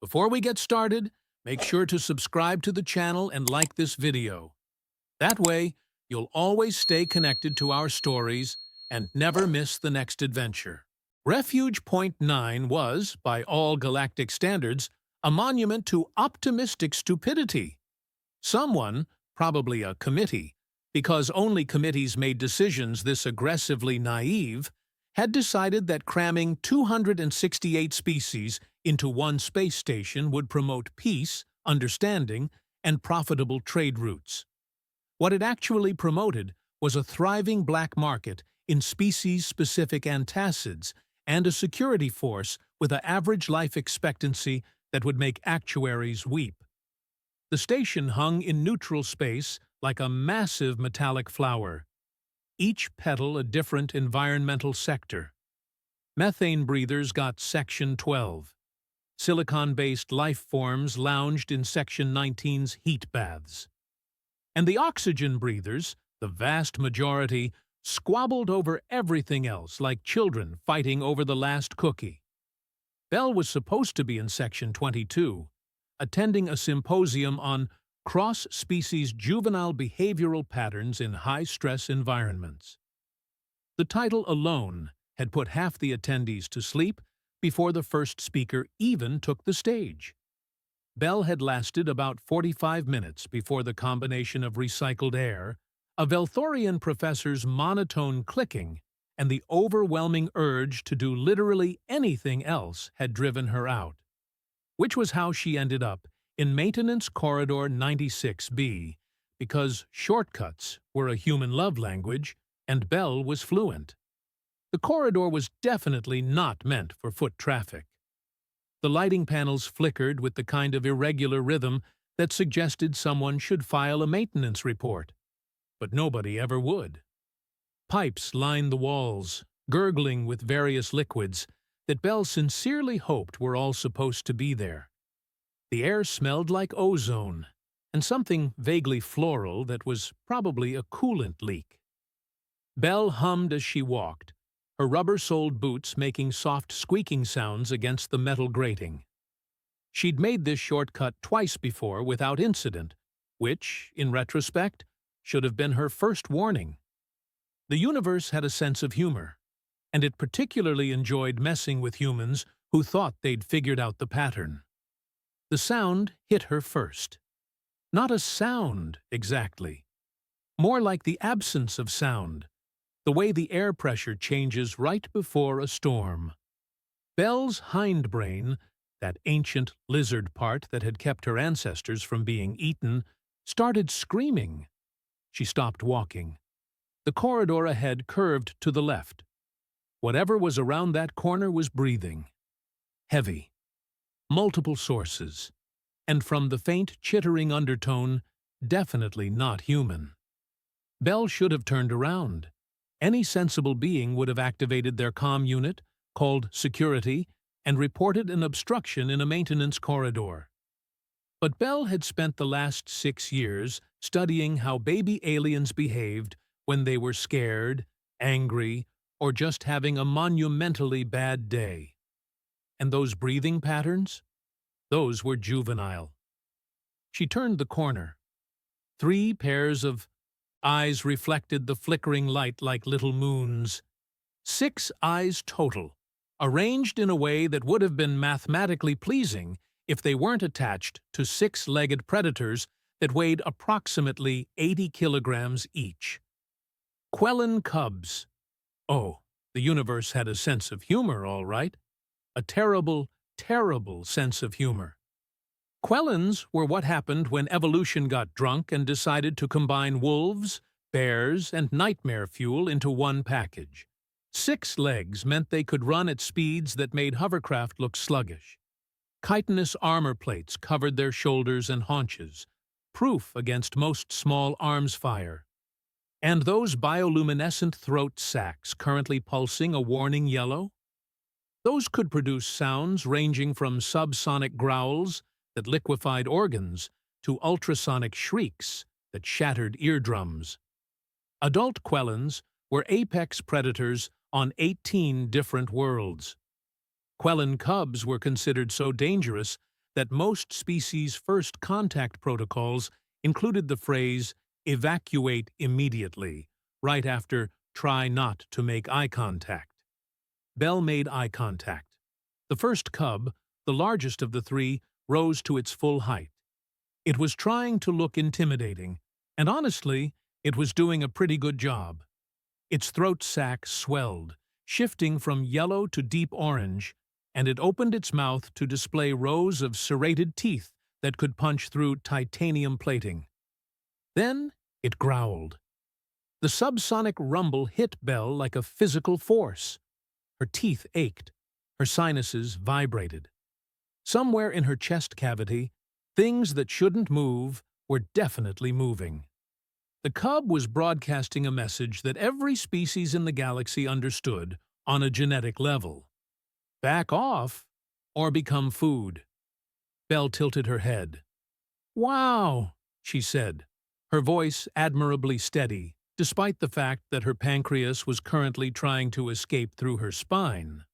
Before we get started, make sure to subscribe to the channel and like this video. That way, you'll always stay connected to our stories and never miss the next adventure. Refuge Point 9 was, by all galactic standards, a monument to optimistic stupidity. Someone, probably a committee, because only committees made decisions this aggressively naive, had decided that cramming 268 species into one space station would promote peace, understanding, and profitable trade routes. What it actually promoted was a thriving black market in species-specific antacids and a security force with an average life expectancy that would make actuaries weep. The station hung in neutral space like a massive metallic flower, each petal a different environmental sector. Methane breathers got Section 12. Silicon-based life forms lounged in Section 19's heat baths. And the oxygen breathers, the vast majority, squabbled over everything else like children fighting over the last cookie. Belle was supposed to be in Section 22, attending a symposium on cross-species juvenile behavioral patterns in high-stress environments. The title alone had put half the attendees to sleep before the first speaker even took the stage. Belle had lasted about 45 minutes before the combination of recycled air, a Velthorian professor's monotone clicking, and the overwhelming urge to do literally anything else had driven her out. Which was how she ended up in Maintenance Corridor 96B, because shortcuts were a human love language, and Belle was fluent. The corridor was definitely not meant for foot traffic. The lighting panels flickered with the kind of irregular rhythm that suggested someone should file a maintenance report. But nobody ever would. Pipes lined the walls, gurgling with various liquids that Belle sincerely hoped were all supposed to be there. The air smelled like ozone, and something vaguely floral that was probably a coolant leak. Belle hummed as she walked, her rubber-soled boots making soft squeaking sounds against the metal grating. She'd made this shortcut twice before without incident, which, in retrospect, should have been her first warning. The universe had a sense of humor, and it particularly enjoyed messing with humans who thought they'd figured out the pattern. The sound hit her first. Not a sound, exactly. More like the absence of sound, the way the air pressure changes right before a storm. Belle's hindbrain, that ancient lizard part that had kept her ancestors from being eaten, started screaming. She stopped walking. The corridor ahead curved to the left. Whatever was around that corner was breathing. Heavy. Multiple sources. And from the faint chittering undertone, definitely not human. Belle should have turned around. Any sensible being would have activated their comm unit, called security, and reported an obstruction in a maintenance corridor. But Belle had spent the last 6 years studying how baby aliens behaved when they were scared, angry, or just having a monumentally bad day. And those breathing patterns? Those were juvenile. She turned the corner. 3 pairs of eyes reflected the flickering light like little moons. 6 eyes total, arranged in a way that would have been mathematically pleasing if they weren't attached to 6-legged predators that weighed approximately 80 kilograms each. Quellin cubs. Oh, the universe had a sense of humor, all right. A terrible, terrible sense of humor. Quellins were what happened when evolution got drunk and decided to combine wolves, bears, and nightmare fuel into one package. 6 legs meant they could run at speeds that made hovercraft look sluggish. Chitinous armor plates covered their shoulders and haunches, proof against most small arms fire. And those bioluminescent throat sacs currently pulsing a warning yellow? Those could produce sounds ranging from subsonic growls that liquefied organs to ultrasonic shrieks that shattered eardrums. Adult Quellins were apex predators on 18 different worlds. Quellin cubs were considered so dangerous that most species' first contact protocols included the phrase, "evacuate immediately," right after "try not to make eye contact." Belle made eye contact. The first cub, the largest of the three, rose to its full height. It was trying to look intimidating, and honestly, it was doing a pretty good job. Its throat sac swelled, shifting from yellow to deep orange, and it opened its mouth to display rows of serrated teeth that could punch through titanium plating. Then it growled. The subsonic rumble hit Belle like a physical force. Her teeth ached. Her sinuses vibrated. Somewhere in her chest cavity, things that shouldn't move were definitely moving. The cub was broadcasting a message that every species in the galaxy understood on a genetic level. Back off, or become food. Belle tilted her head. "Wow," she said, her voice admirably steady, despite the fact that her pancreas was currently trying to escape through her spine.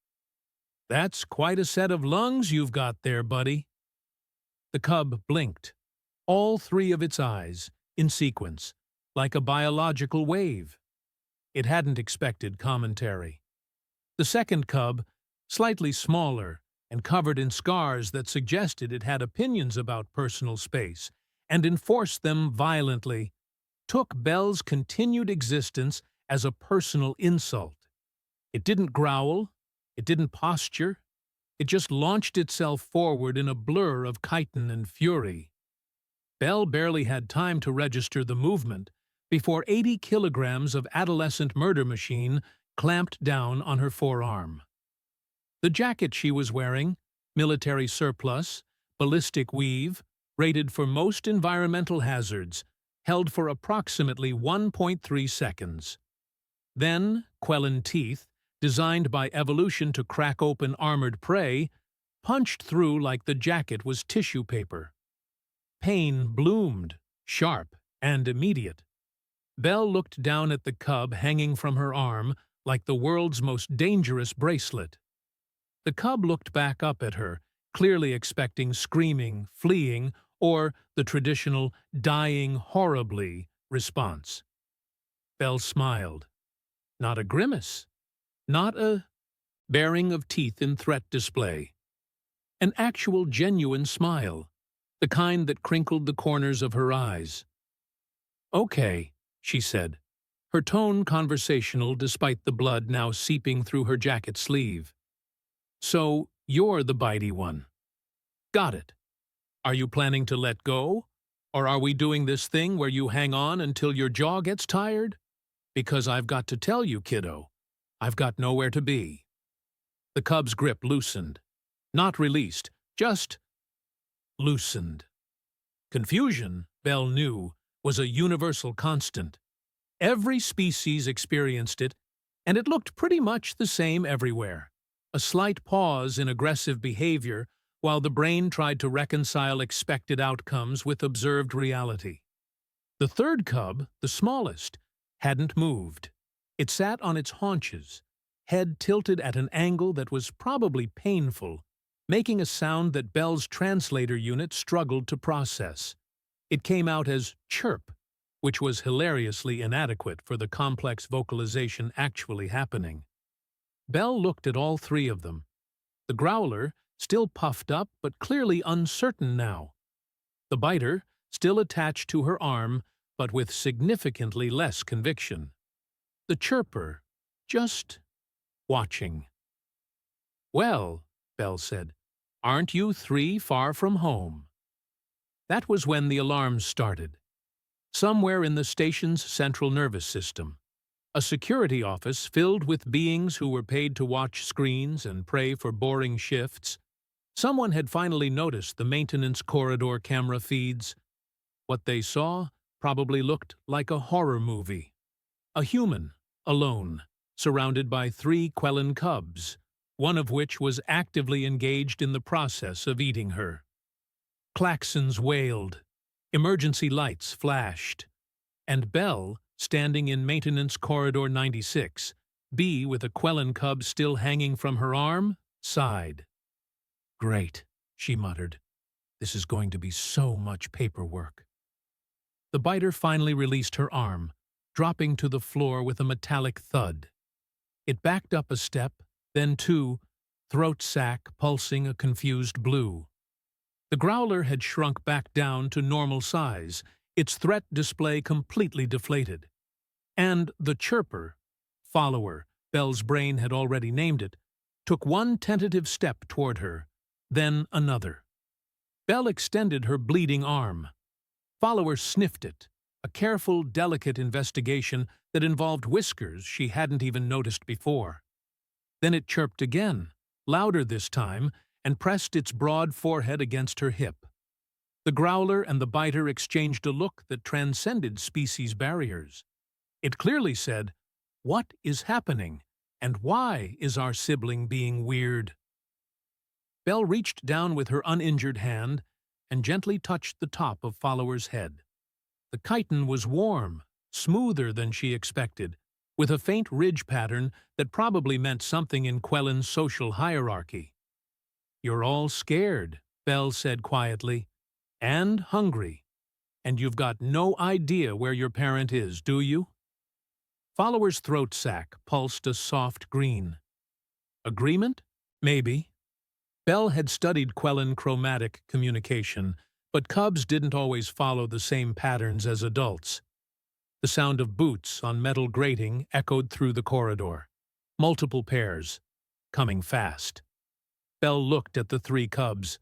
"That's quite a set of lungs you've got there, buddy." The cub blinked, all three of its eyes, in sequence, like a biological wave. It hadn't expected commentary. The second cub, slightly smaller and covered in scars that suggested it had opinions about personal space, and enforced them violently, took Belle's continued existence as a personal insult. It didn't growl, it didn't posture, it just launched itself forward in a blur of chitin and fury. Belle barely had time to register the movement before 80 kilograms of adolescent murder machine clamped down on her forearm. The jacket she was wearing, military surplus, ballistic weave, rated for most environmental hazards, held for approximately 1.3 seconds. Then, Quellin teeth, designed by evolution to crack open armored prey, punched through like the jacket was tissue paper. Pain bloomed, sharp and immediate. Belle looked down at the cub hanging from her arm like the world's most dangerous bracelet. The cub looked back up at her, clearly expecting screaming, fleeing, or the traditional "dying horribly" response. Belle smiled. Not a grimace. Not a baring of teeth in threat display. An actual genuine smile, the kind that crinkled the corners of her eyes. "Okay," she said, her tone conversational despite the blood now seeping through her jacket sleeve. "So, you're the bitey one. Got it. Are you planning to let go? Or are we doing this thing where you hang on until your jaw gets tired? Because I've got to tell you, kiddo, I've got nowhere to be." The cub's grip loosened. Not released, just loosened. Confusion, Belle knew, was a universal constant. Every species experienced it, and it looked pretty much the same everywhere. A slight pause in aggressive behavior while the brain tried to reconcile expected outcomes with observed reality. The third cub, the smallest, hadn't moved. It sat on its haunches, head tilted at an angle that was probably painful, making a sound that Belle's translator unit struggled to process. It came out as chirp, which was hilariously inadequate for the complex vocalization actually happening. Belle looked at all three of them. The growler, still puffed up but clearly uncertain now. The biter, still attached to her arm but with significantly less conviction. The chirper, just watching. "Well," Belle said, "aren't you three far from home?" That was when the alarms started. Somewhere in the station's central nervous system, a security office filled with beings who were paid to watch screens and pray for boring shifts, someone had finally noticed the maintenance corridor camera feeds. What they saw probably looked like a horror movie. A human, alone, surrounded by 3 Quellin cubs, one of which was actively engaged in the process of eating her. Klaxons wailed, emergency lights flashed, and Belle, standing in Maintenance Corridor 96, B with a Quellin cub still hanging from her arm, sighed. "Great," she muttered. This is going to be so much paperwork. The biter finally released her arm, dropping to the floor with a metallic thud. It backed up a step, then two, throat sac pulsing a confused blue. The growler had shrunk back down to normal size, its threat display completely deflated. And the chirper, follower, Belle's brain had already named it, took one tentative step toward her, then another. Belle extended her bleeding arm. Follower sniffed it, a careful, delicate investigation that involved whiskers she hadn't even noticed before. Then it chirped again, louder this time, and pressed its broad forehead against her hip. The growler and the biter exchanged a look that transcended species barriers. It clearly said, "What is happening, and why is our sibling being weird?" Belle reached down with her uninjured hand and gently touched the top of Follower's head. The chitin was warm, smoother than she expected, with a faint ridge pattern that probably meant something in Quellins' social hierarchy. "You're all scared," Belle said quietly, "and hungry, and you've got no idea where your parent is, do you?" Follower's throat sac pulsed a soft green. Agreement? Maybe. Belle had studied Quellin chromatic communication, but cubs didn't always follow the same patterns as adults. The sound of boots on metal grating echoed through the corridor. Multiple pairs, coming fast. Belle looked at the three cubs.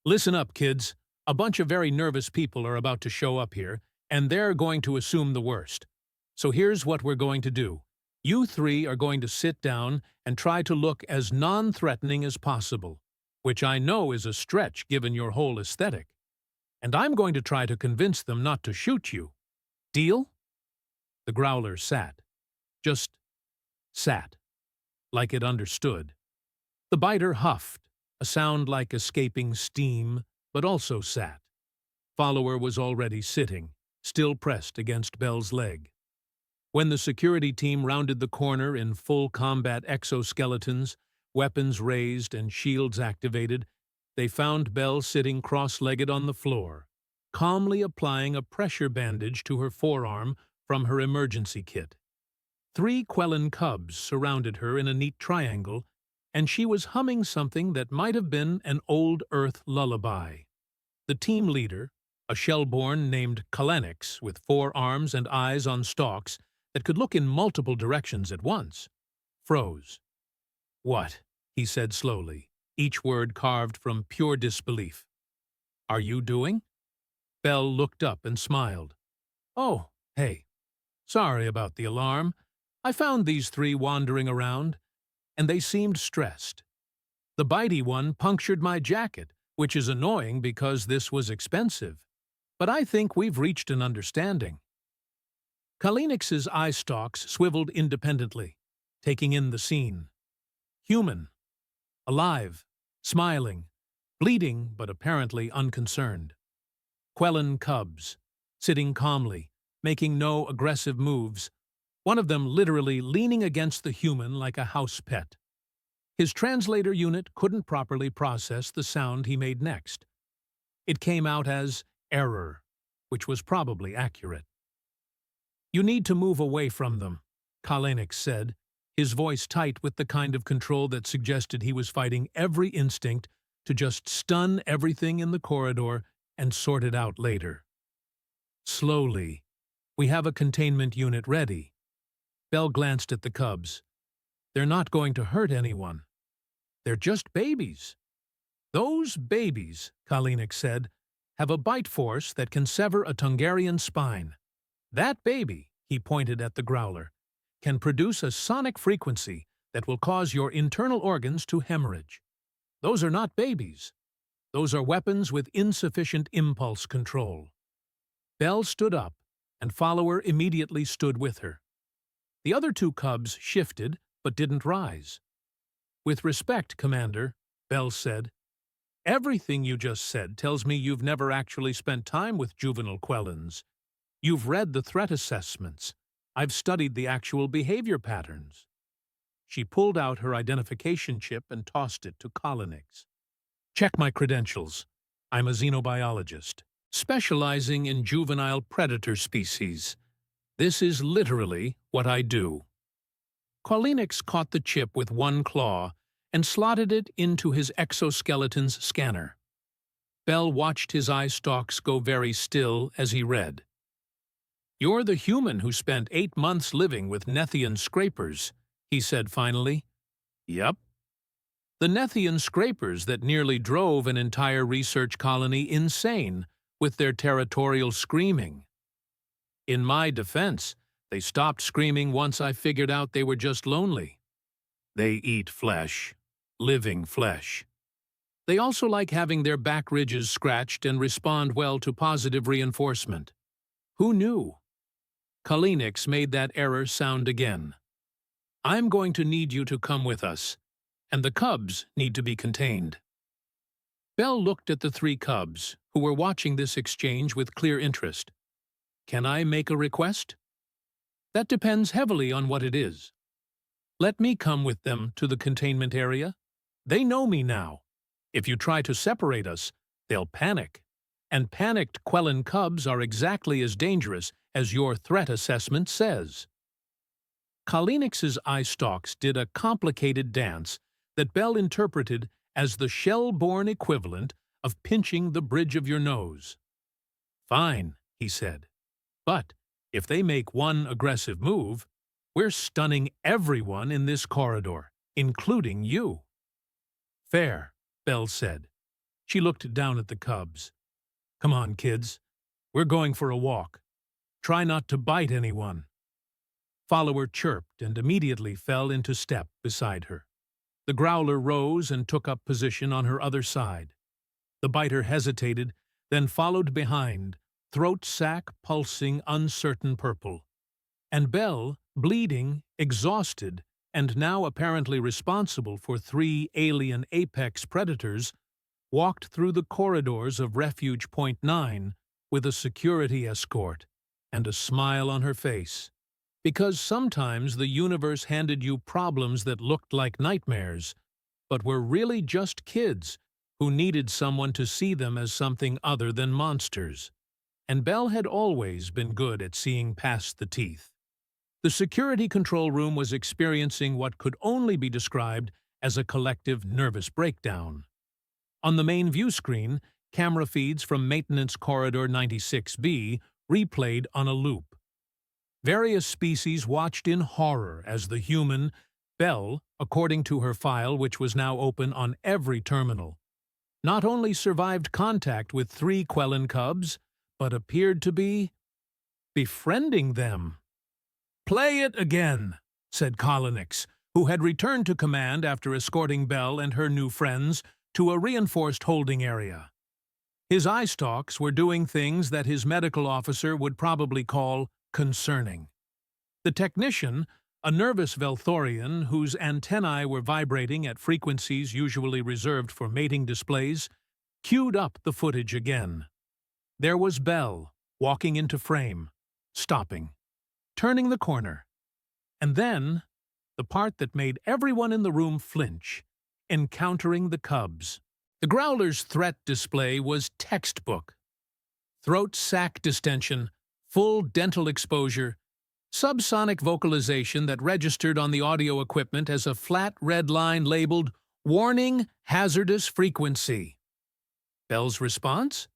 "Listen up, kids. A bunch of very nervous people are about to show up here, and they're going to assume the worst. So here's what we're going to do. You three are going to sit down and try to look as non-threatening as possible, which I know is a stretch given your whole aesthetic. And I'm going to try to convince them not to shoot you. Deal?" The growler sat. Just sat, like it understood. The biter huffed, a sound like escaping steam, but also sat. Follower was already sitting, still pressed against Belle's leg. When the security team rounded the corner in full combat exoskeletons, weapons raised and shields activated, they found Belle sitting cross-legged on the floor, calmly applying a pressure bandage to her forearm from her emergency kit. Three Quellin cubs surrounded her in a neat triangle, and she was humming something that might have been an old Earth lullaby. The team leader, a shellborn named Quellins with 4 arms and eyes on stalks that could look in multiple directions at once, froze. "What?" he said slowly, each word carved from pure disbelief. "Are you doing?" Belle looked up and smiled. "Oh, hey. Sorry about the alarm. I found these 3 wandering around, and they seemed stressed. The bitey one punctured my jacket, which is annoying because this was expensive. But I think we've reached an understanding." Quellins's eye stalks swiveled independently, taking in the scene. Human. Alive. Smiling. Bleeding, but apparently unconcerned. Quellin cubs, sitting calmly, making no aggressive moves, one of them literally leaning against the human like a house pet. His translator unit couldn't properly process the sound he made next. It came out as error, which was probably accurate. "You need to move away from them," Quellins said, his voice tight with the kind of control that suggested he was fighting every instinct to just stun everything in the corridor and sort it out later. "Slowly. We have a containment unit ready." Belle glanced at the cubs. "They're not going to hurt anyone. They're just babies." "Those babies," Quellins said, "have a bite force that can sever a Tungarian spine. That baby," he pointed at the growler, "can produce a sonic frequency that will cause your internal organs to hemorrhage. Those are not babies. Those are weapons with insufficient impulse control." Belle stood up, and Follower immediately stood with her. The other 2 cubs shifted, but didn't rise. "With respect, Commander," Belle said, "everything you just said tells me you've never actually spent time with juvenile Quellins. You've read the threat assessments. I've studied the actual behavior patterns." She pulled out her identification chip and tossed it to Quellins. "Check my credentials. I'm a xenobiologist, specializing in juvenile predator species. This is literally what I do. Quellins caught the chip with one claw and slotted it into his exoskeleton's scanner. Belle watched his eye stalks go very still as he read. "You're the human who spent 8 months living with Nethian scrapers," he said finally. "Yep." "The Nethian scrapers that nearly drove an entire research colony insane with their territorial screaming. In my defense, they stopped screaming once I figured out they were just lonely. They eat flesh, living flesh. They also like having their back ridges scratched and respond well to positive reinforcement. Who knew?" Quellins made that error sound again. "I'm going to need you to come with us, and the cubs need to be contained." Belle looked at the 3 cubs, who were watching this exchange with clear interest. "Can I make a request?" "That depends heavily on what it is." "Let me come with them to the containment area. They know me now. If you try to separate us, they'll panic. And panicked Quellin cubs are exactly as dangerous as your threat assessment says." Quellins's eye stalks did a complicated dance that Belle interpreted as the shell-born equivalent of pinching the bridge of your nose. "Fine," he said. "But if they make one aggressive move, we're stunning everyone in this corridor, including you." "Fair," Belle said. She looked down at the cubs. "Come on, kids. We're going for a walk. Try not to bite anyone." Follower chirped and immediately fell into step beside her. The growler rose and took up position on her other side. The biter hesitated, then followed behind, throat sac pulsing uncertain purple. And Belle, bleeding, exhausted, and now apparently responsible for 3 alien apex predators, walked through the corridors of Refuge Point 9 with a security escort and a smile on her face. Because sometimes the universe handed you problems that looked like nightmares, but were really just kids who needed someone to see them as something other than monsters. And Belle had always been good at seeing past the teeth. The security control room was experiencing what could only be described as a collective nervous breakdown. On the main view screen, camera feeds from Maintenance Corridor 96B replayed on a loop. Various species watched in horror as the human, Belle, according to her file which was now open on every terminal, not only survived contact with 3 Quellin cubs, but appeared to be befriending them. "Play it again," said Quellins, who had returned to command after escorting Belle and her new friends to a reinforced holding area. His eye stalks were doing things that his medical officer would probably call concerning. The technician, a nervous Velthorian whose antennae were vibrating at frequencies usually reserved for mating displays, queued up the footage again. There was Belle, walking into frame, stopping, turning the corner. And then, the part that made everyone in the room flinch, encountering the cubs. The Growler's threat display was textbook. Throat sac distension, full dental exposure, subsonic vocalization that registered on the audio equipment as a flat red line labeled "Warning, Hazardous Frequency." Belle's response?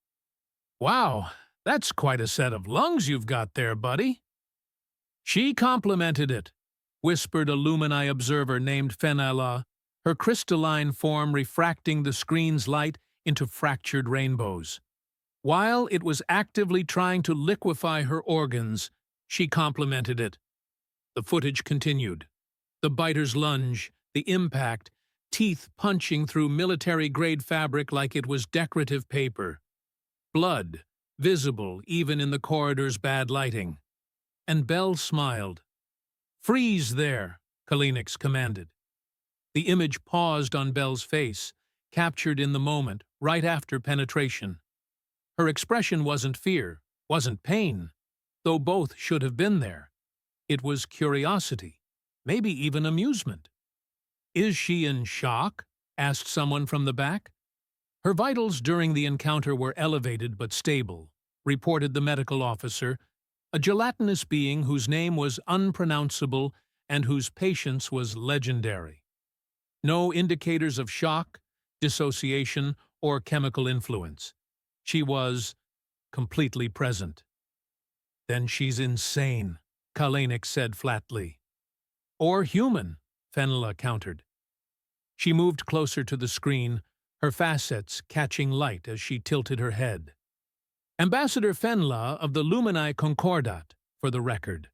"Wow, that's quite a set of lungs you've got there, buddy." "She complimented it," whispered a Lumini observer named Fenella, her crystalline form refracting the screen's light into fractured rainbows. While it was actively trying to liquefy her organs, she complimented it. The footage continued. The biter's lunge, the impact, teeth punching through military-grade fabric like it was decorative paper. Blood, visible even in the corridor's bad lighting. And Belle smiled. "Freeze there," Quellins commanded. The image paused on Belle's face, captured in the moment, right after penetration. Her expression wasn't fear, wasn't pain, though both should have been there. It was curiosity, maybe even amusement. "Is she in shock?" asked someone from the back. Her vitals during the encounter were elevated but stable, reported the medical officer, a gelatinous being whose name was unpronounceable and whose patience was legendary. No indicators of shock, dissociation, or chemical influence. She was completely present. Then she's insane, Kalanick said flatly. Or human, Fenla countered. She moved closer to the screen, her facets catching light as she tilted her head. Ambassador Fenla of the Lumini Concordat, for the record.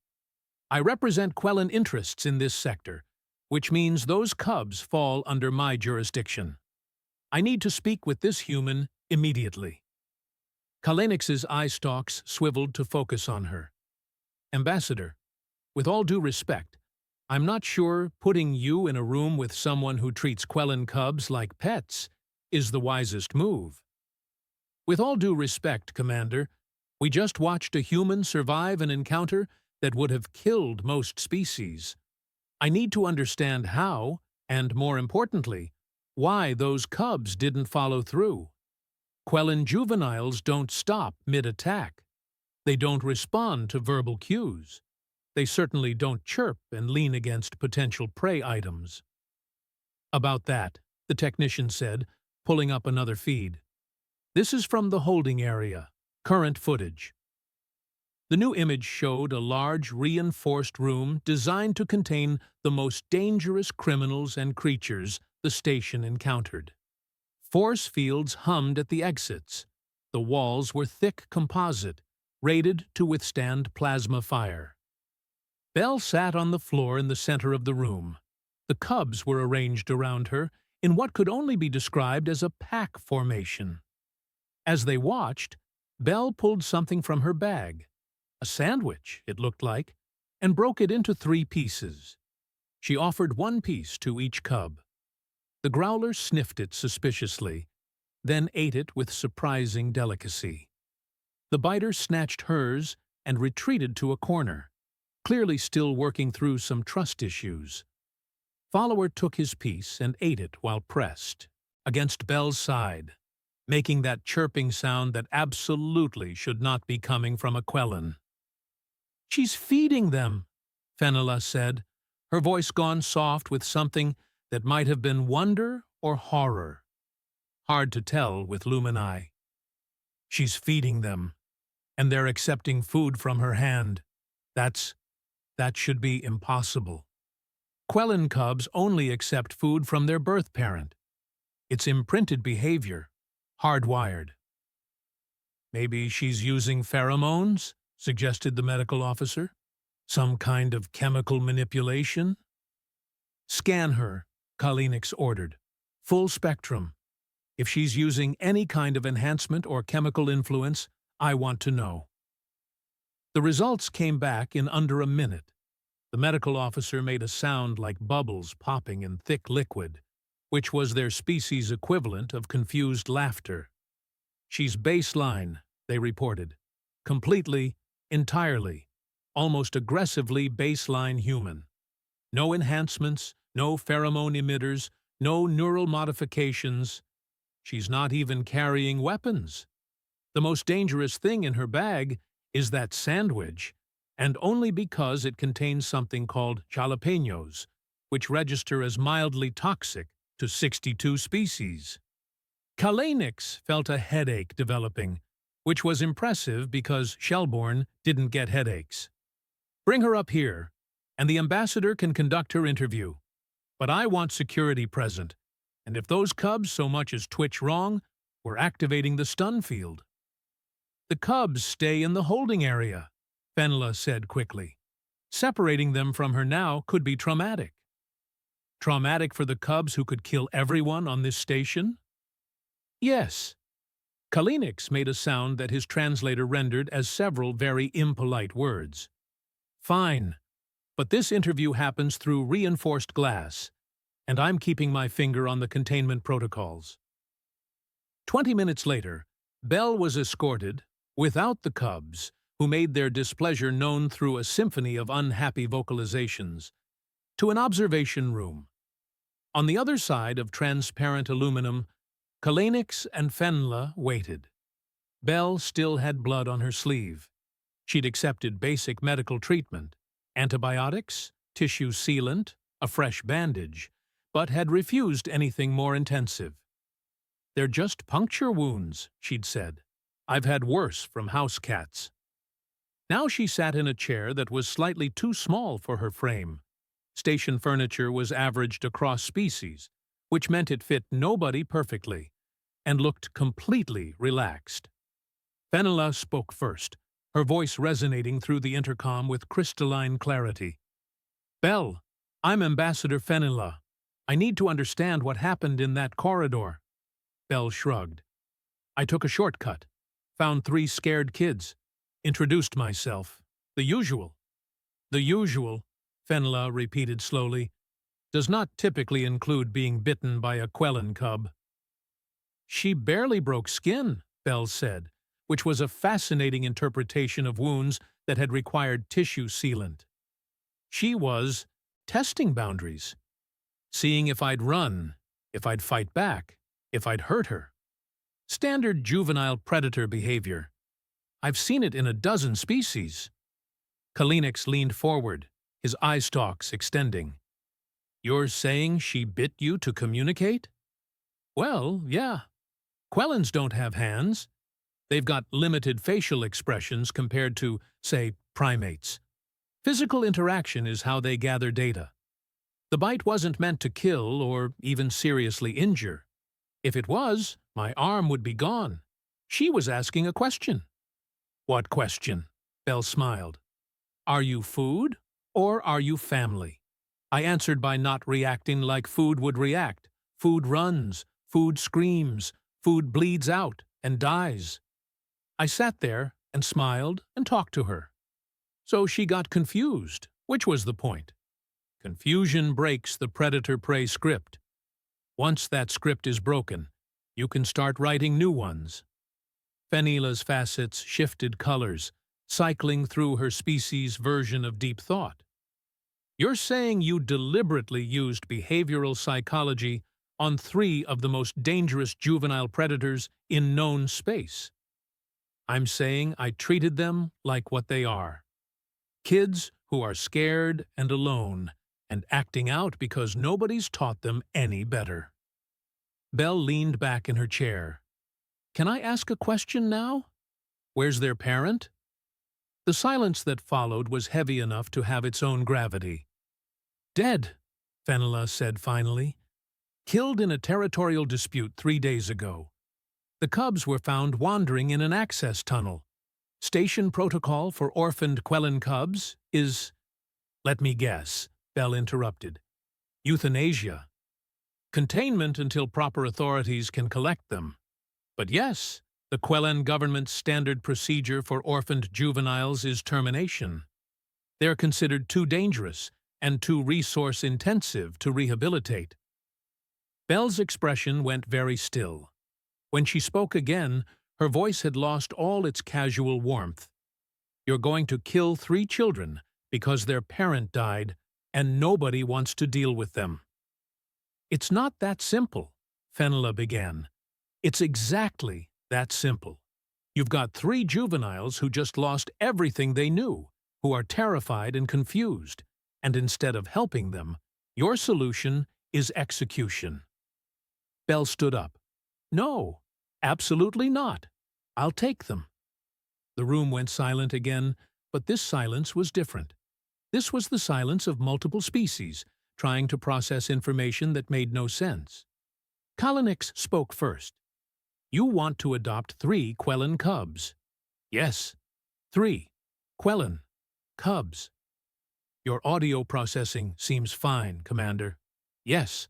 I represent Quellin interests in this sector, which means those cubs fall under my jurisdiction. I need to speak with this human immediately. Kalanick's eye stalks swiveled to focus on her. Ambassador, with all due respect, I'm not sure putting you in a room with someone who treats Quellin cubs like pets is the wisest move. With all due respect, Commander, we just watched a human survive an encounter that would have killed most species. I need to understand how, and more importantly, why those cubs didn't follow through. Quellin juveniles don't stop mid-attack. They don't respond to verbal cues. They certainly don't chirp and lean against potential prey items. About that, the technician said, pulling up another feed. This is from the holding area, current footage. The new image showed a large, reinforced room designed to contain the most dangerous criminals and creatures the station encountered. Force fields hummed at the exits. The walls were thick composite, rated to withstand plasma fire. Belle sat on the floor in the center of the room. The cubs were arranged around her in what could only be described as a pack formation. As they watched, Belle pulled something from her bag, a sandwich, it looked like, and broke it into 3 pieces. She offered 1 piece to each cub. The growler sniffed it suspiciously, then ate it with surprising delicacy. The biter snatched hers and retreated to a corner, clearly still working through some trust issues. Follower took his piece and ate it while pressed, against Belle's side, making that chirping sound that absolutely should not be coming from a Quellin. "She's feeding them," Fenella said, her voice gone soft with something that might have been wonder or horror. Hard to tell with Lumini. She's feeding them, and they're accepting food from her hand. That should be impossible. Quellin cubs only accept food from their birth parent. It's imprinted behavior, hardwired. Maybe she's using pheromones, suggested the medical officer. Some kind of chemical manipulation? Scan her, Kalanick ordered. Full spectrum. If she's using any kind of enhancement or chemical influence, I want to know. The results came back in under a minute. The medical officer made a sound like bubbles popping in thick liquid, which was their species' equivalent of confused laughter. She's baseline, they reported. Completely, entirely, almost aggressively baseline human. No enhancements, no pheromone emitters, no neural modifications. She's not even carrying weapons. The most dangerous thing in her bag is that sandwich, and only because it contains something called jalapenos, which register as mildly toxic to 62 species. Kalanick felt a headache developing, which was impressive because Shellborn didn't get headaches. Bring her up here, and the ambassador can conduct her interview. But I want security present, and if those cubs so much as twitch wrong, we're activating the stun field. The cubs stay in the holding area, Fenla said quickly. Separating them from her now could be traumatic. Traumatic for the cubs who could kill everyone on this station? Yes. Kalanick made a sound that his translator rendered as several very impolite words. Fine, but this interview happens through reinforced glass, and I'm keeping my finger on the containment protocols. 20 minutes later, Belle was escorted, without the cubs, who made their displeasure known through a symphony of unhappy vocalizations, to an observation room. On the other side of transparent aluminum, Galactic and Fenla waited. Belle still had blood on her sleeve. She'd accepted basic medical treatment, antibiotics, tissue sealant, a fresh bandage, but had refused anything more intensive. "They're just puncture wounds," she'd said. "I've had worse from house cats." Now she sat in a chair that was slightly too small for her frame. Station furniture was averaged across species, which meant it fit nobody perfectly, and looked completely relaxed. Fenella spoke first, her voice resonating through the intercom with crystalline clarity. "Belle, I'm Ambassador Fenella. I need to understand what happened in that corridor." Belle shrugged. "I took a shortcut, found 3 scared kids, introduced myself. The usual." "The usual," Fenella repeated slowly, "does not typically include being bitten by a Quellin cub." "She barely broke skin," Belle said, which was a fascinating interpretation of wounds that had required tissue sealant. "She was testing boundaries, seeing if I'd run, if I'd fight back, if I'd hurt her. Standard juvenile predator behavior. I've seen it in a dozen species." Kalinix leaned forward, his eye stalks extending. "You're saying she bit you to communicate?" "Well, yeah. Quellins don't have hands. They've got limited facial expressions compared to, say, primates. Physical interaction is how they gather data. The bite wasn't meant to kill or even seriously injure. If it was, my arm would be gone. She was asking a question." "What question?" Belle smiled. "Are you food or are you family?" I answered by not reacting like food would react. Food runs, food screams, food bleeds out and dies. I sat there and smiled and talked to her. So she got confused, which was the point. Confusion breaks the predator-prey script. Once that script is broken, you can start writing new ones. Fenella's facets shifted colors, cycling through her species' version of deep thought. "You're saying you deliberately used behavioral psychology on 3 of the most dangerous juvenile predators in known space." "I'm saying I treated them like what they are. Kids who are scared and alone, and acting out because nobody's taught them any better." Belle leaned back in her chair. "Can I ask a question now? Where's their parent?" The silence that followed was heavy enough to have its own gravity. "Dead," Fenella said finally. "Killed in a territorial dispute 3 days ago. The cubs were found wandering in an access tunnel. Station protocol for orphaned Quellin cubs is—" "Let me guess," Belle interrupted. "Euthanasia. Containment until proper authorities can collect them. But yes, the Quellin government's standard procedure for orphaned juveniles is termination. They're considered too dangerous and too resource-intensive to rehabilitate." Belle's expression went very still. When she spoke again, her voice had lost all its casual warmth. "You're going to kill 3 children because their parent died, and nobody wants to deal with them." "It's not that simple," Fenella began. "It's exactly that simple. You've got 3 juveniles who just lost everything they knew, who are terrified and confused, and instead of helping them, your solution is execution." Belle stood up. "No, absolutely not. I'll take them." The room went silent again, but this silence was different. This was the silence of multiple species, trying to process information that made no sense. Kalinick spoke first. "You want to adopt 3 Quellin cubs." "Yes, 3 Quellin cubs." "Your audio processing seems fine, Commander." "Yes.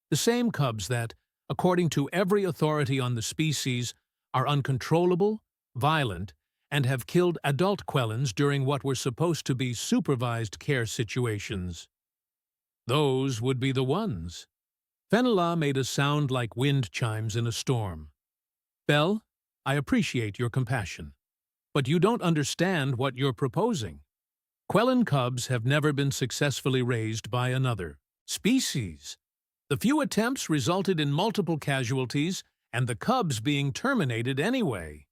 The same cubs that, according to every authority on the species, are uncontrollable, violent, and have killed adult Quellins during what were supposed to be supervised care situations. Those would be the ones." Fenella made a sound like wind chimes in a storm. "Belle, I appreciate your compassion, but you don't understand what you're proposing. Quellin cubs have never been successfully raised by another species. The few attempts resulted in multiple casualties, and the cubs being terminated anyway.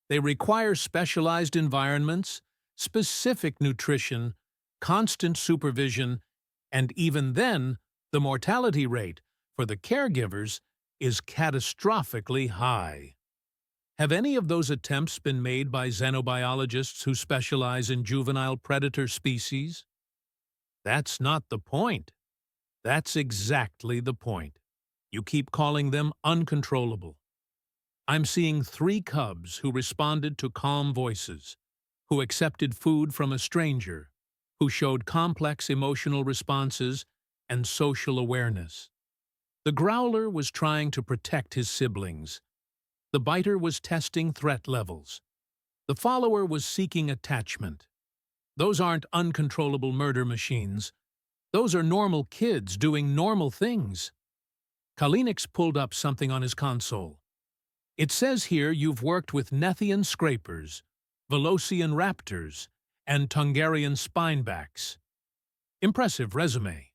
They require specialized environments, specific nutrition, constant supervision, and even then, the mortality rate for the caregivers is catastrophically high. Have any of those attempts been made by xenobiologists who specialize in juvenile predator species? That's not the point. That's exactly the point. You keep calling them uncontrollable. I'm seeing 3 cubs who responded to calm voices, who accepted food from a stranger, who showed complex emotional responses and social awareness. The growler was trying to protect his siblings. The biter was testing threat levels. The follower was seeking attachment. Those aren't uncontrollable murder machines. Those are normal kids doing normal things. Quellins pulled up something on his console. It says here you've worked with Nethian scrapers, Velocian raptors, and Tungarian spinebacks. Impressive resume.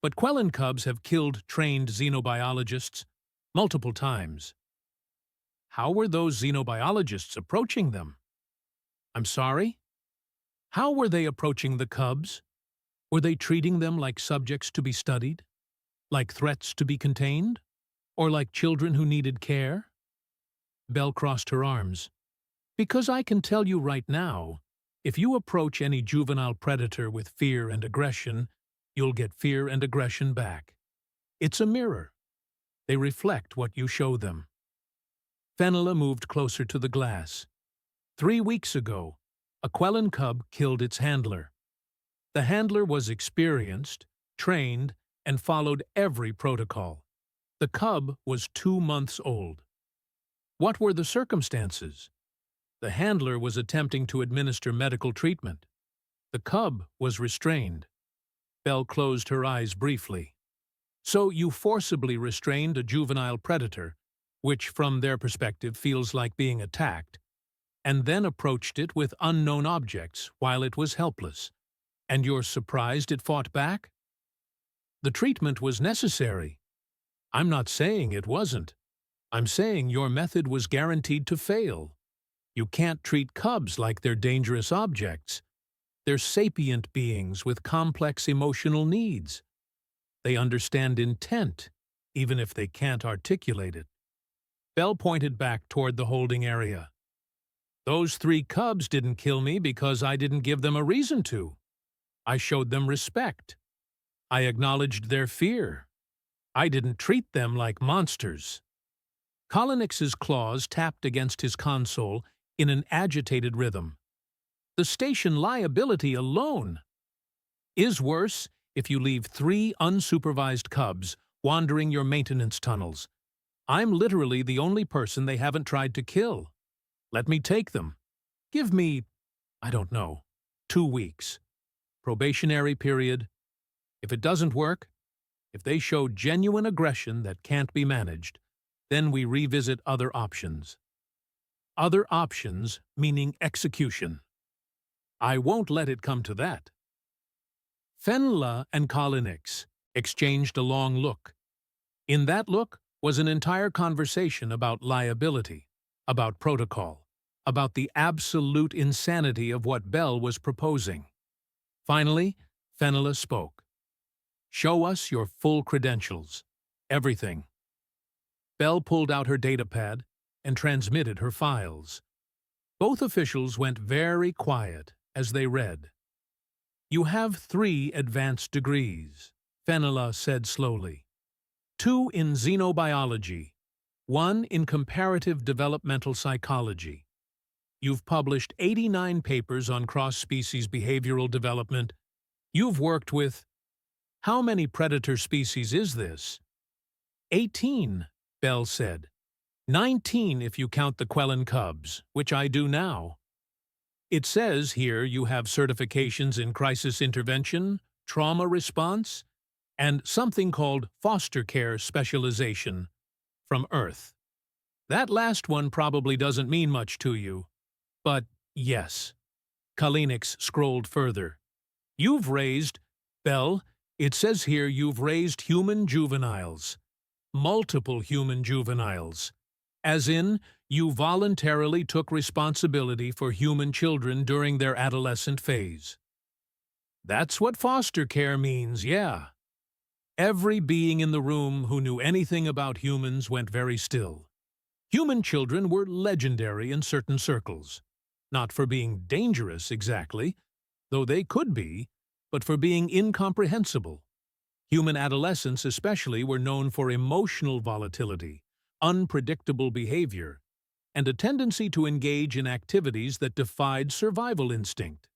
But Quellin cubs have killed trained xenobiologists multiple times. How were those xenobiologists approaching them? I'm sorry? How were they approaching the cubs? Were they treating them like subjects to be studied? Like threats to be contained? Or like children who needed care? Belle crossed her arms. Because I can tell you right now, if you approach any juvenile predator with fear and aggression, you'll get fear and aggression back. It's a mirror. They reflect what you show them. Fenella moved closer to the glass. 3 weeks ago, a Quellin cub killed its handler. The handler was experienced, trained, and followed every protocol. The cub was 2 months old. What were the circumstances? The handler was attempting to administer medical treatment. The cub was restrained. Belle closed her eyes briefly. So you forcibly restrained a juvenile predator, which from their perspective feels like being attacked, and then approached it with unknown objects while it was helpless. And you're surprised it fought back? The treatment was necessary. I'm not saying it wasn't. I'm saying your method was guaranteed to fail. You can't treat cubs like they're dangerous objects. They're sapient beings with complex emotional needs. They understand intent, even if they can't articulate it. Belle pointed back toward the holding area. Those 3 cubs didn't kill me because I didn't give them a reason to. I showed them respect. I acknowledged their fear. I didn't treat them like monsters. Quellins's claws tapped against his console in an agitated rhythm. The station liability alone is worse if you leave 3 unsupervised cubs wandering your maintenance tunnels. I'm literally the only person they haven't tried to kill. Let me take them. Give me, I don't know, 2 weeks. Probationary period. If it doesn't work, if they show genuine aggression that can't be managed, then we revisit other options. Other options meaning execution. I won't let it come to that. Fenella and Quellins exchanged a long look. In that look was an entire conversation about liability, about protocol, about the absolute insanity of what Belle was proposing. Finally, Fenella spoke. Show us your full credentials. Everything. Belle pulled out her datapad and transmitted her files. Both officials went very quiet as they read. You have 3 advanced degrees, Fenella said slowly. 2 in xenobiology, 1 in comparative developmental psychology. You've published 89 papers on cross-species behavioral development. You've worked with... How many predator species is this? 18, Belle said. 19 if you count the Quellin cubs, which I do now. It says here you have certifications in crisis intervention, trauma response, and something called foster care specialization from Earth. That last one probably doesn't mean much to you, but yes. Quellins scrolled further. You've raised, Belle, it says here you've raised human juveniles. multiple human juveniles. As in, you voluntarily took responsibility for human children during their adolescent phase. That's what foster care means, yeah. Every being in the room who knew anything about humans went very still. Human children were legendary in certain circles. Not for being dangerous exactly, though they could be, but for being incomprehensible. Human adolescents especially were known for emotional volatility, unpredictable behavior, and a tendency to engage in activities that defied survival instinct.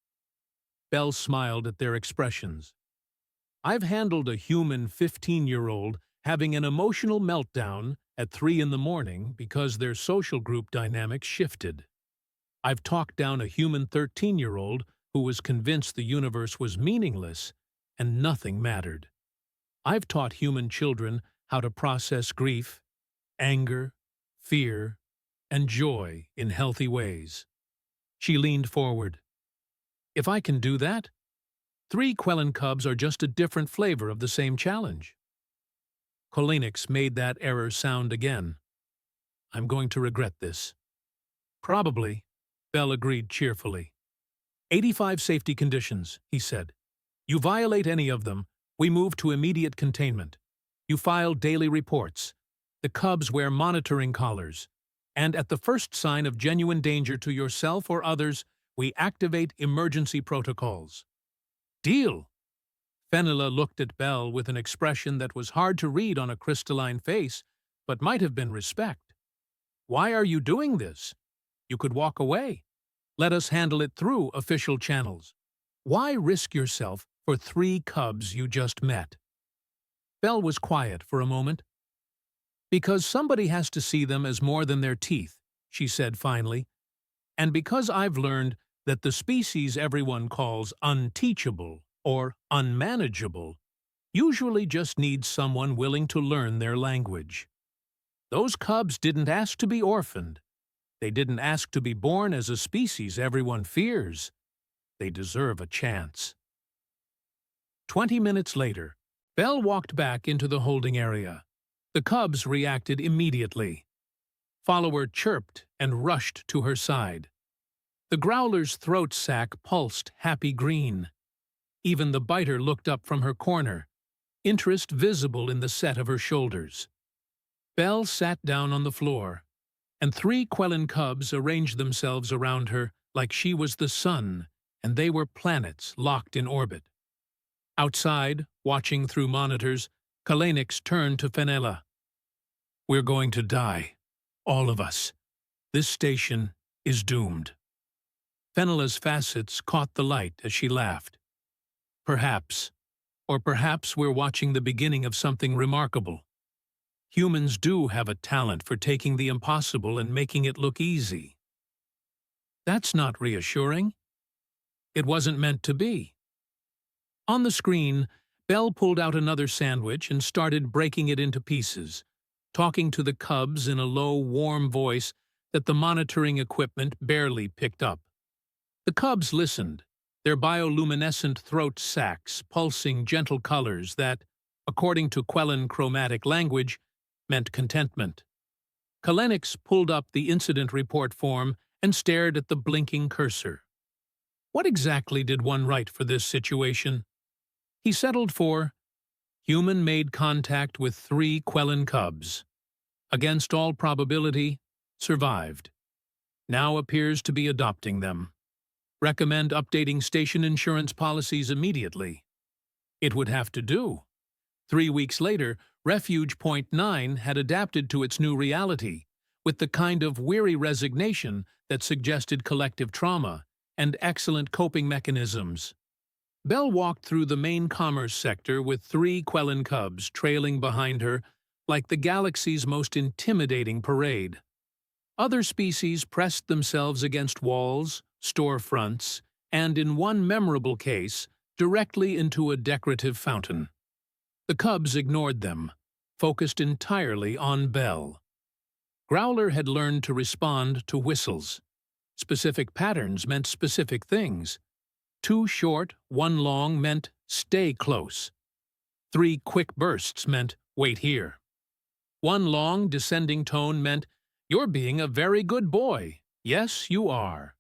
Belle smiled at their expressions. I've handled a human 15-year-old having an emotional meltdown at 3 in the morning because their social group dynamics shifted. I've talked down a human 13-year-old who was convinced the universe was meaningless and nothing mattered. I've taught human children how to process grief, anger, fear, and joy in healthy ways. She leaned forward. If I can do that, 3 Quellin cubs are just a different flavor of the same challenge. Quellins made that error sound again. I'm going to regret this. Probably, Belle agreed cheerfully. 85 safety conditions, he said. You violate any of them, we move to immediate containment. You file daily reports. The cubs wear monitoring collars. And at the first sign of genuine danger to yourself or others, we activate emergency protocols. Deal! Fenella looked at Belle with an expression that was hard to read on a crystalline face, but might have been respect. Why are you doing this? You could walk away. Let us handle it through official channels. Why risk yourself for 3 cubs you just met? Belle was quiet for a moment. Because somebody has to see them as more than their teeth, she said finally. And because I've learned that the species everyone calls unteachable or unmanageable usually just needs someone willing to learn their language. Those cubs didn't ask to be orphaned. They didn't ask to be born as a species everyone fears. They deserve a chance. 20 minutes later, Belle walked back into the holding area. The cubs reacted immediately. Follower chirped and rushed to her side. The growler's throat sac pulsed happy green. Even the biter looked up from her corner, interest visible in the set of her shoulders. Belle sat down on the floor, and 3 Quellin cubs arranged themselves around her like she was the sun and they were planets locked in orbit. Outside, watching through monitors, Quellins turned to Fenella. We're going to die. All of us. This station is doomed. Fenella's facets caught the light as she laughed. Perhaps. Or perhaps we're watching the beginning of something remarkable. Humans do have a talent for taking the impossible and making it look easy. That's not reassuring. It wasn't meant to be. On the screen, Belle pulled out another sandwich and started breaking it into pieces, talking to the cubs in a low, warm voice that the monitoring equipment barely picked up. The cubs listened, their bioluminescent throat sacs pulsing gentle colors that, according to Quellin chromatic language, meant contentment. Quellins pulled up the incident report form and stared at the blinking cursor. What exactly did one write for this situation? He settled for human-made contact with 3 Quellin cubs. Against all probability, survived. Now appears to be adopting them. Recommend updating station insurance policies immediately. It would have to do. 3 weeks later, Refuge Point 9 had adapted to its new reality, with the kind of weary resignation that suggested collective trauma and excellent coping mechanisms. Belle walked through the main commerce sector with 3 Quellin cubs trailing behind her like the galaxy's most intimidating parade. Other species pressed themselves against walls, storefronts, and in one memorable case, directly into a decorative fountain. The cubs ignored them, focused entirely on Belle. Growler had learned to respond to whistles. Specific patterns meant specific things. 2 short, 1 long meant stay close. 3 quick bursts meant wait here. One long, descending tone meant, "You're being a very good boy. Yes, you are,"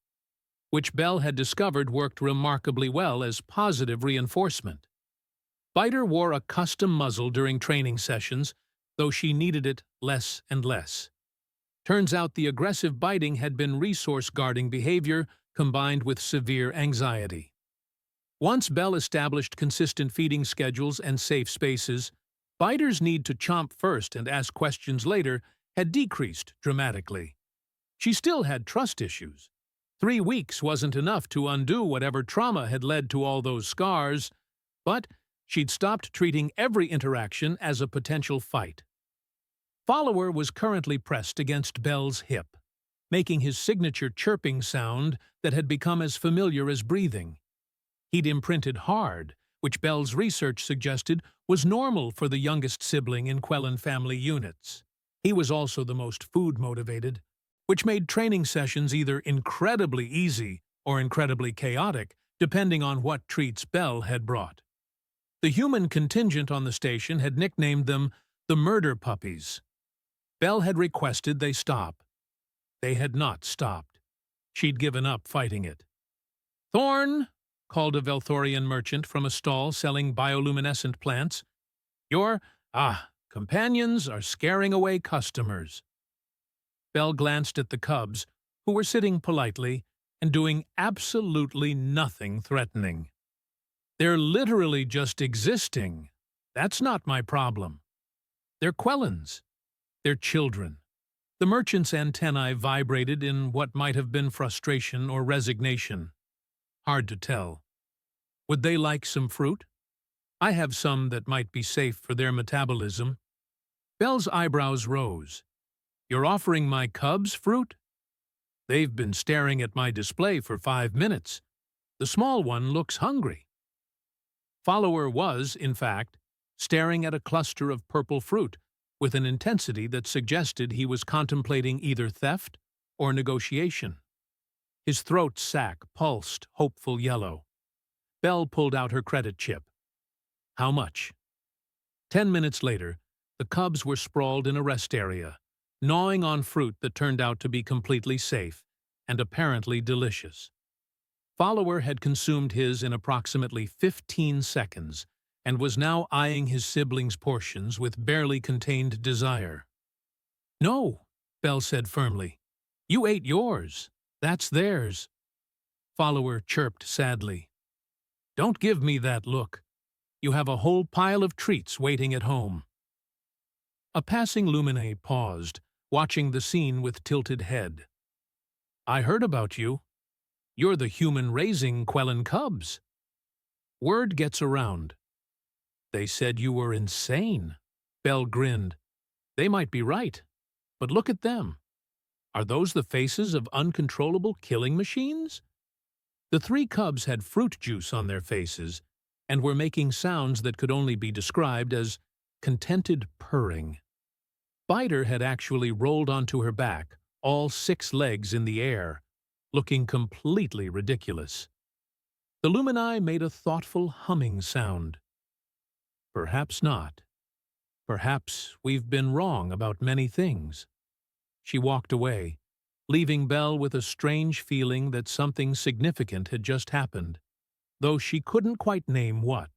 which Belle had discovered worked remarkably well as positive reinforcement. Biter wore a custom muzzle during training sessions, though she needed it less and less. Turns out the aggressive biting had been resource-guarding behavior combined with severe anxiety. Once Belle established consistent feeding schedules and safe spaces, Biter's need to chomp first and ask questions later had decreased dramatically. She still had trust issues. 3 weeks wasn't enough to undo whatever trauma had led to all those scars, but she'd stopped treating every interaction as a potential fight. Follower was currently pressed against Belle's hip, making his signature chirping sound that had become as familiar as breathing. He'd imprinted hard, which Belle's research suggested was normal for the youngest sibling in Quellin family units. He was also the most food-motivated, which made training sessions either incredibly easy or incredibly chaotic, depending on what treats Belle had brought. The human contingent on the station had nicknamed them the Murder Puppies. Belle had requested they stop. They had not stopped. She'd given up fighting it. "Thorn," called a Velthorian merchant from a stall selling bioluminescent plants, "your, companions are scaring away customers." Belle glanced at the cubs, who were sitting politely and doing absolutely nothing threatening. "They're literally just existing. That's not my problem. They're Quellins. They're children." The merchant's antennae vibrated in what might have been frustration or resignation. Hard to tell. Would they like some fruit? I have some that might be safe for their metabolism. Belle's eyebrows rose. "You're offering my cubs fruit?" "They've been staring at my display for 5 minutes. The small one looks hungry." Follower was, in fact, staring at a cluster of purple fruit with an intensity that suggested he was contemplating either theft or negotiation. His throat sac pulsed hopeful yellow. Belle pulled out her credit chip. "How much?" 10 minutes later, the cubs were sprawled in a rest area, gnawing on fruit that turned out to be completely safe and apparently delicious. Follower had consumed his in approximately 15 seconds and was now eyeing his siblings' portions with barely contained desire. "No," Belle said firmly. "You ate yours. That's theirs." Follower chirped sadly. "Don't give me that look. You have a whole pile of treats waiting at home." A passing Lumine paused, watching the scene with tilted head. "I heard about you. You're the human raising Quellin cubs. Word gets around." "They said you were insane." Belle grinned. "They might be right, but look at them. Are those the faces of uncontrollable killing machines?" The 3 cubs had fruit juice on their faces and were making sounds that could only be described as contented purring. Biter had actually rolled onto her back, all 6 legs in the air, looking completely ridiculous. The Lumini made a thoughtful humming sound. "Perhaps not. Perhaps we've been wrong about many things." She walked away, leaving Belle with a strange feeling that something significant had just happened, though she couldn't quite name what.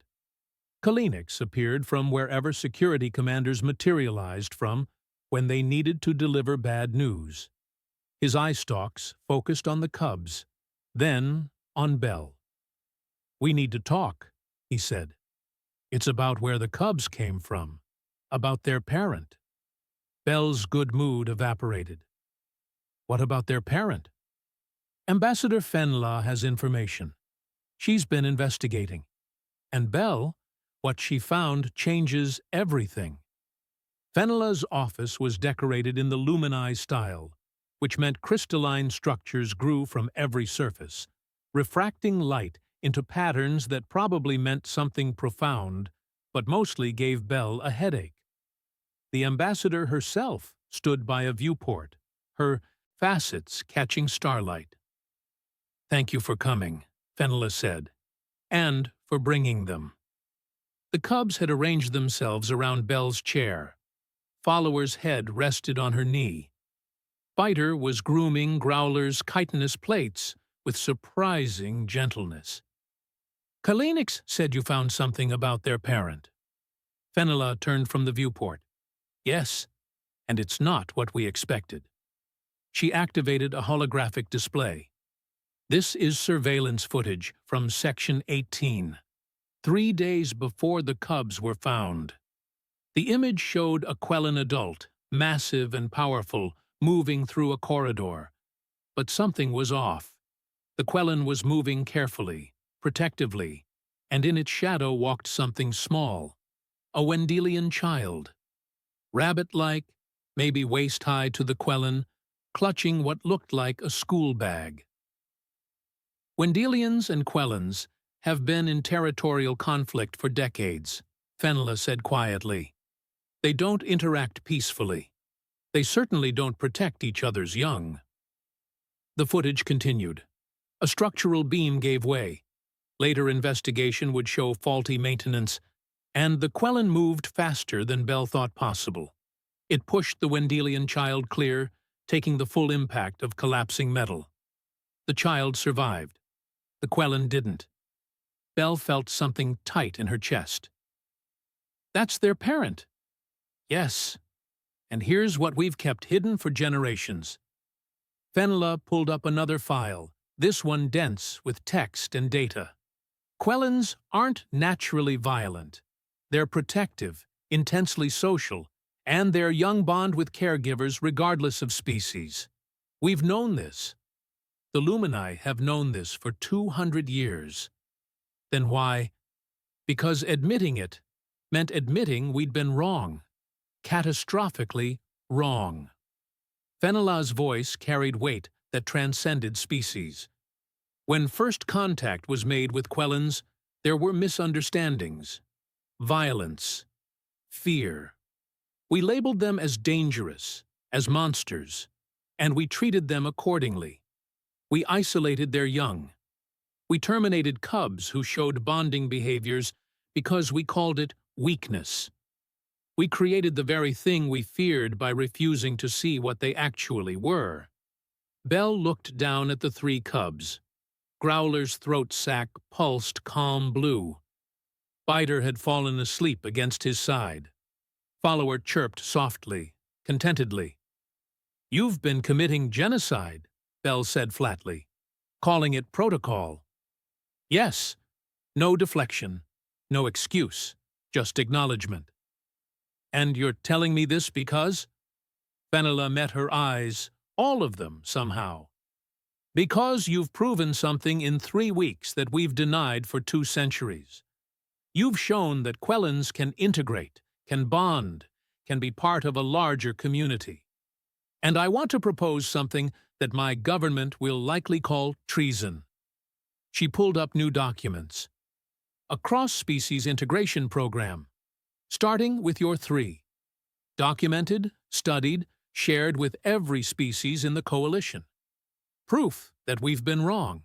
Quellins appeared from wherever security commanders materialized from when they needed to deliver bad news. His eye stalks focused on the cubs, then on Belle. "We need to talk," he said. "It's about where the cubs came from, about their parent." Belle's good mood evaporated. "What about their parent?" "Ambassador Fenla has information. She's been investigating. And Belle, what she found changes everything." Fenla's office was decorated in the Lumini style, which meant crystalline structures grew from every surface, refracting light into patterns that probably meant something profound, but mostly gave Belle a headache. The ambassador herself stood by a viewport, her facets catching starlight. "Thank you for coming," Fenla said, "and for bringing them." The cubs had arranged themselves around Belle's chair. follower's head rested on her knee. Biter was grooming Growler's chitinous plates with surprising gentleness. Quellins said you found something about their parent. Fenella turned from the viewport. Yes, and it's not what we expected. She activated a holographic display. This is surveillance footage from Section 18, 3 days before the cubs were found. The image showed a Quellin adult, massive and powerful, moving through a corridor. But something was off. The Quellin was moving carefully, protectively, and in its shadow walked something small, a Wendelian child. Rabbit-like, maybe waist-high to the Quellin, clutching what looked like a school bag. Wendelians and Quellins have been in territorial conflict for decades, Fenella said quietly. They don't interact peacefully. They certainly don't protect each other's young. The footage continued. A structural beam gave way. Later investigation would show faulty maintenance, and the Quellin moved faster than Belle thought possible. It pushed the Wendelian child clear, taking the full impact of collapsing metal. The child survived. The Quellin didn't. Belle felt something tight in her chest. That's their parent. Yes. And here's what we've kept hidden for generations. Fenella pulled up another file, this one dense with text and data. Quellins aren't naturally violent. They're protective, intensely social, and their young bond with caregivers regardless of species. We've known this. The Lumini have known this for 200 years. Then why? Because admitting it meant admitting we'd been wrong. Catastrophically wrong. Fenella's voice carried weight that transcended species. When first contact was made with Quellins, there were misunderstandings, violence, fear. We labeled them as dangerous, as monsters, and we treated them accordingly. We isolated their young. We terminated cubs who showed bonding behaviors because we called it weakness. We created the very thing we feared by refusing to see what they actually were. Belle looked down at the 3 cubs. Growler's throat sac pulsed calm blue. Biter had fallen asleep against his side. Follower chirped softly, contentedly. You've been committing genocide, Belle said flatly, calling it protocol. Yes, no deflection, no excuse, just acknowledgement. And you're telling me this because? Fenella met her eyes, all of them somehow. Because you've proven something in 3 weeks that we've denied for 2 centuries. You've shown that Quellins can integrate, can bond, can be part of a larger community. And I want to propose something that my government will likely call treason. She pulled up new documents. A cross-species integration program, starting with your 3. Documented, studied, shared with every species in the coalition. Proof that we've been wrong.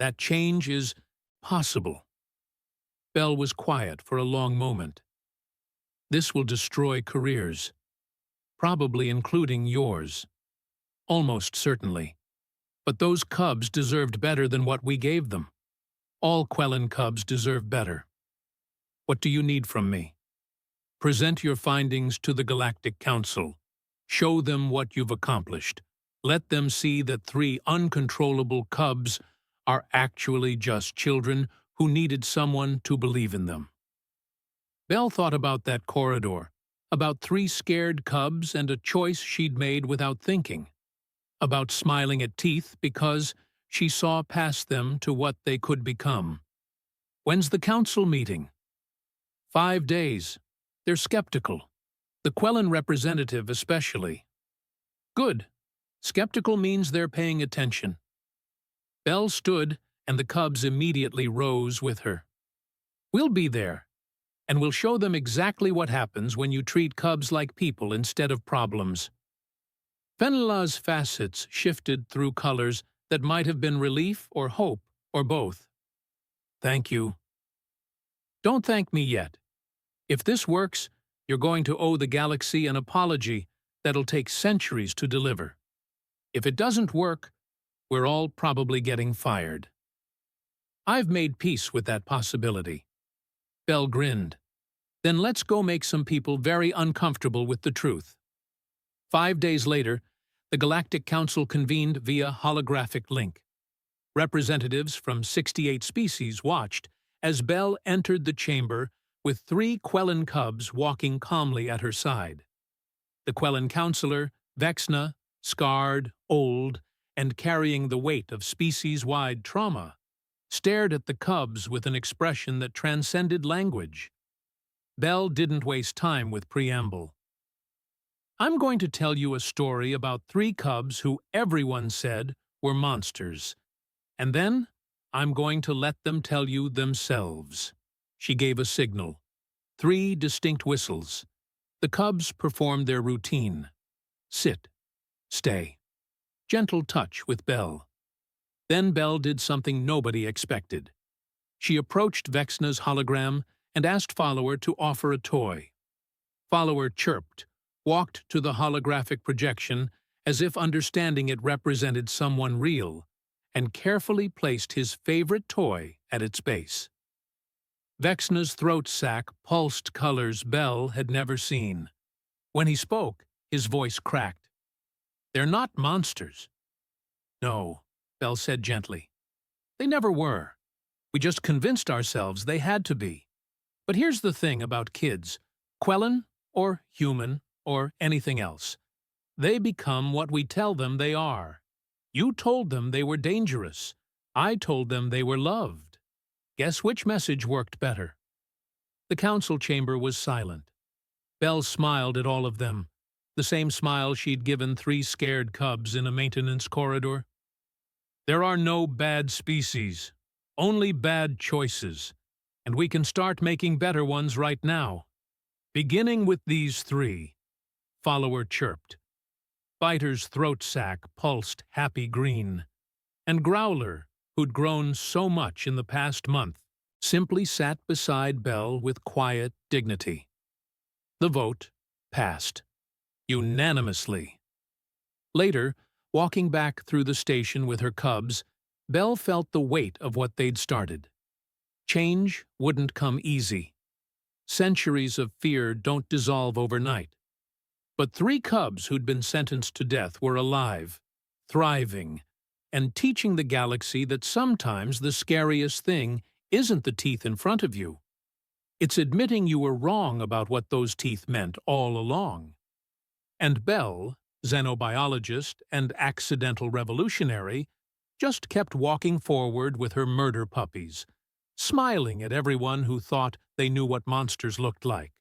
That change is possible. Belle was quiet for a long moment. This will destroy careers, probably including yours. Almost certainly. But those cubs deserved better than what we gave them. All Quellin cubs deserve better. What do you need from me? Present your findings to the Galactic Council. Show them what you've accomplished. Let them see that 3 uncontrollable cubs are actually just children who needed someone to believe in them. Belle thought about that corridor, about 3 scared cubs and a choice she'd made without thinking, about smiling at teeth because she saw past them to what they could become. When's the council meeting? 5 days. They're skeptical. The Quellin representative especially. Good. Skeptical means they're paying attention. Belle stood, and the cubs immediately rose with her. We'll be there, and we'll show them exactly what happens when you treat cubs like people instead of problems. Fenella's facets shifted through colors that might have been relief or hope, or both. Thank you. Don't thank me yet. If this works, You're going to owe the galaxy an apology that'll take centuries to deliver. If it doesn't work, we're all probably getting fired." "I've made peace with that possibility." Belle grinned. "Then let's go make some people very uncomfortable with the truth." 5 days later, the Galactic Council convened via holographic link. Representatives from 68 species watched as Belle entered the chamber with 3 Quellin cubs walking calmly at her side. The Quellin counselor, Vexna, scarred, old, and carrying the weight of species-wide trauma, stared at the cubs with an expression that transcended language. Belle didn't waste time with preamble. "I'm going to tell you a story about 3 cubs who everyone said were monsters. And then I'm going to let them tell you themselves." She gave a signal. 3 distinct whistles. The cubs performed their routine. Sit. Stay. Gentle touch with Belle. Then Belle did something nobody expected. She approached Vexna's hologram and asked Follower to offer a toy. Follower chirped, walked to the holographic projection as if understanding it represented someone real, and carefully placed his favorite toy at its base. Vexna's throat sac pulsed colors Belle had never seen. When he spoke, his voice cracked. "They're not monsters." "No," Belle said gently. "They never were. We just convinced ourselves they had to be. But here's the thing about kids, Quellin, or human, or anything else. They become what we tell them they are. You told them they were dangerous. I told them they were loved. Guess which message worked better?" The council chamber was silent. Belle smiled at all of them, the same smile she'd given 3 scared cubs in a maintenance corridor. "There are no bad species, only bad choices, and we can start making better ones right now. Beginning with these 3, Follower chirped. Biter's throat sac pulsed happy green, and Growler, who'd grown so much in the past month, simply sat beside Belle with quiet dignity. The vote passed. Unanimously. Later, walking back through the station with her cubs, Belle felt the weight of what they'd started. Change wouldn't come easy. Centuries of fear don't dissolve overnight. But 3 cubs who'd been sentenced to death were alive, thriving, and teaching the galaxy that sometimes the scariest thing isn't the teeth in front of you. It's admitting you were wrong about what those teeth meant all along. And Belle, xenobiologist and accidental revolutionary, just kept walking forward with her murder puppies, smiling at everyone who thought they knew what monsters looked like.